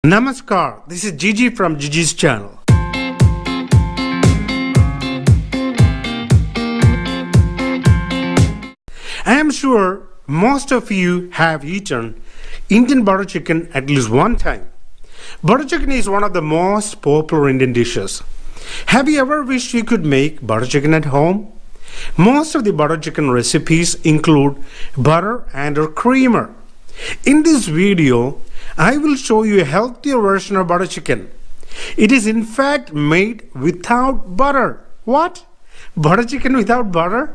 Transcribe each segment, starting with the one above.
Namaskar, this is Gijis from Gijis channel. I am sure most of you have eaten Indian butter chicken at least one time. Butter chicken is one of the most popular Indian dishes. Have you ever wished you could make butter chicken at home? Most of the butter chicken recipes include butter and or creamer. In this video, I will show you a healthier version of butter chicken. It is in fact made without butter. What? Butter chicken without butter?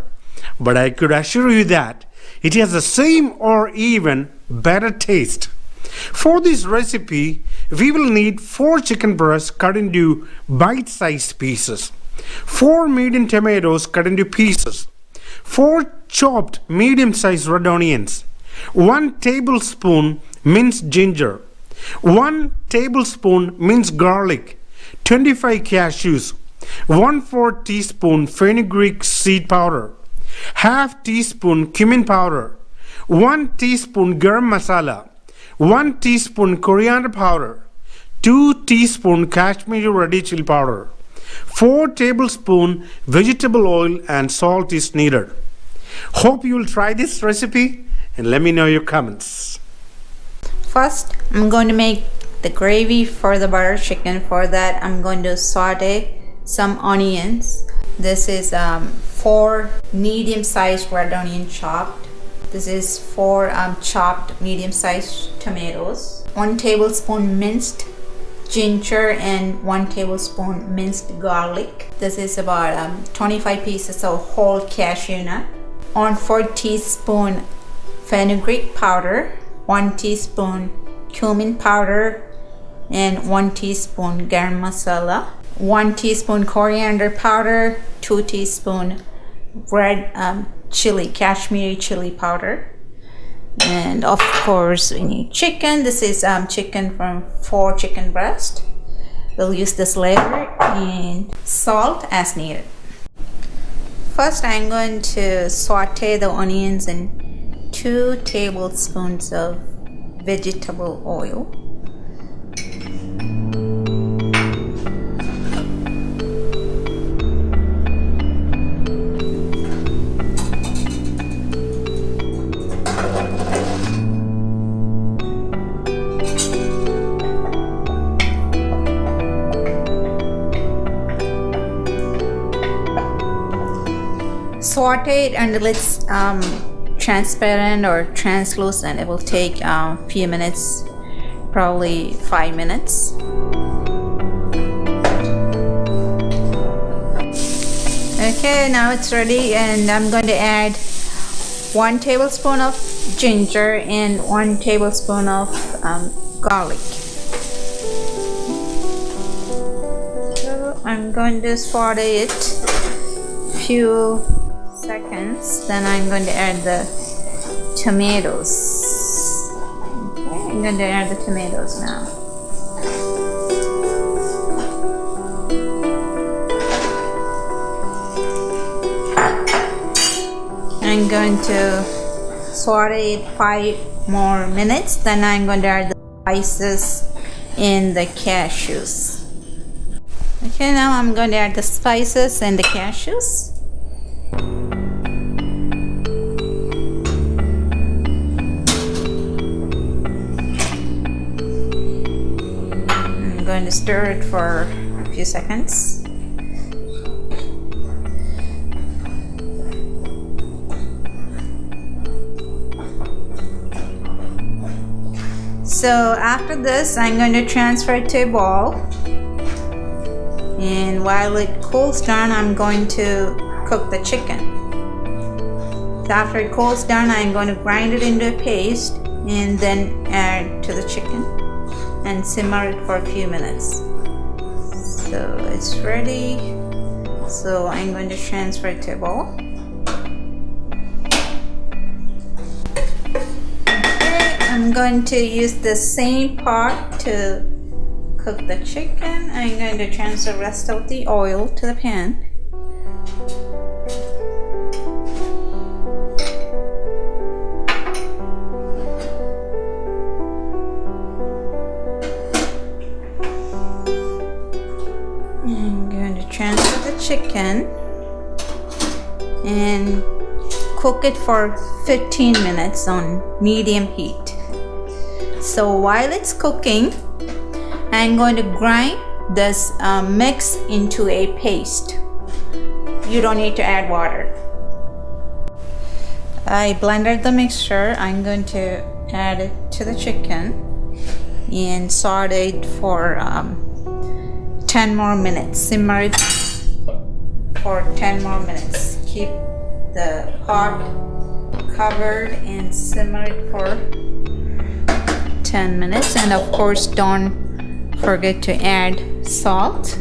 But I could assure you that it has the same or even better taste. For this recipe, we will need 4 chicken breasts cut into bite-sized pieces, 4 medium tomatoes cut into pieces, 4 chopped medium-sized red onions, 1 tablespoon minced ginger, 1 tablespoon minced garlic, 25 cashews, 1/4 teaspoon fenugreek seed powder, half teaspoon cumin powder, 1 teaspoon garam masala, 1 teaspoon coriander powder, 2 teaspoon Kashmiri red chili powder, 4 tablespoon vegetable oil and salt is needed. Hope you will try this recipe and let me know your comments. First, I'm going to make the gravy for the butter chicken. For that, I'm going to saute some onions. This is 4 medium-sized red onion chopped. This is 4 chopped medium-sized tomatoes. 1 tablespoon minced ginger and 1 tablespoon minced garlic. This is about 25 pieces of whole cashew nut. 1/4 teaspoon fenugreek powder, 1 teaspoon cumin powder, and 1 teaspoon garam masala, 1 teaspoon coriander powder, 2 teaspoon red chili, Kashmiri chili powder, and of course we need chicken. This is chicken from 4 chicken breast. We'll use this later, and salt as needed. First, I'm going to saute the onions in 2 tablespoons of vegetable oil. Saute it until it's transparent or translucent. It will take a few minutes, probably 5 minutes. Okay, now it's ready, and I'm going to add 1 tablespoon of ginger and 1 tablespoon of garlic. So I'm going to saute it few seconds, then I'm going to add the tomatoes. Okay, I'm going to add the tomatoes now. I'm going to saute it 5 more minutes, then I'm going to add the spices and the cashews. Okay, now I'm going to add the spices and the cashews. I'm going to stir it for a few seconds. So after this, I'm going to transfer it to a bowl, and while it cools down, I'm going to cook the chicken. So after it cools down, I'm going to grind it into a paste and then add to the chicken and simmer it for a few minutes. So it's ready. So I'm going to transfer it to a bowl. Okay, I'm going to use the same pot to cook the chicken. I'm going to transfer the rest of the oil to the pan. chicken and cook it for 15 minutes on medium heat. So while it's cooking, I'm going to grind this mix into a paste. You don't need to add water. I blended the mixture. I'm going to add it to the chicken and saute it for 10 more minutes. Simmer it for 10 more minutes. Keep the pot covered and simmer it for 10 minutes. And of course, don't forget to add salt.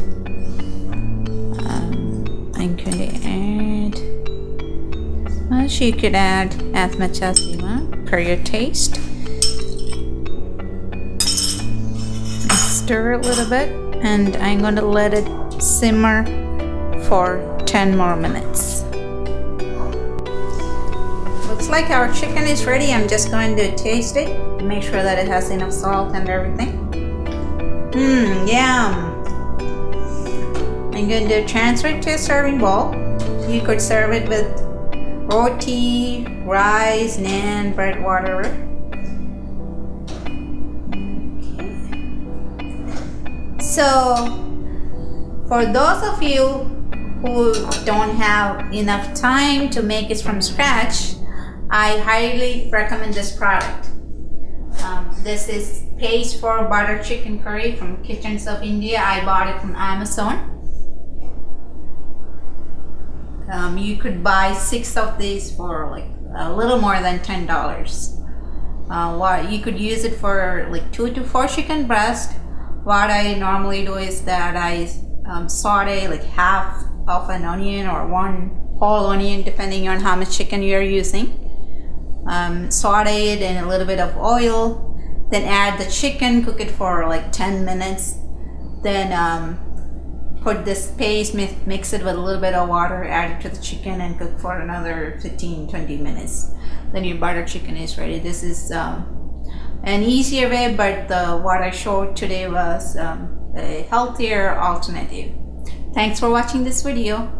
I'm going to add, well, you could add as much as you want per your taste. Stir a little bit, and I'm going to let it simmer for 10 more minutes. Looks like our chicken is ready. I'm just going to taste it to make sure that it has enough salt and everything. Yum! I'm going to transfer it to a serving bowl. You could serve it with roti, rice, naan, bread, whatever. So, for those of you who don't have enough time to make it from scratch, I highly recommend this product. This is paste for butter chicken curry from Kitchens of India. I bought it from Amazon. You could buy 6 of these for like a little more than $10. You could use it for like 2 to 4 chicken breasts. What I normally do is that I saute like half of an onion or 1 whole onion, depending on how much chicken you're using. Saute it in a little bit of oil, then add the chicken, cook it for like 10 minutes, then put this paste, mix it with a little bit of water, add it to the chicken, and cook for another 15-20 minutes. Then your butter chicken is ready. This is an easier way, but what I showed today was a healthier alternative. Thanks for watching this video.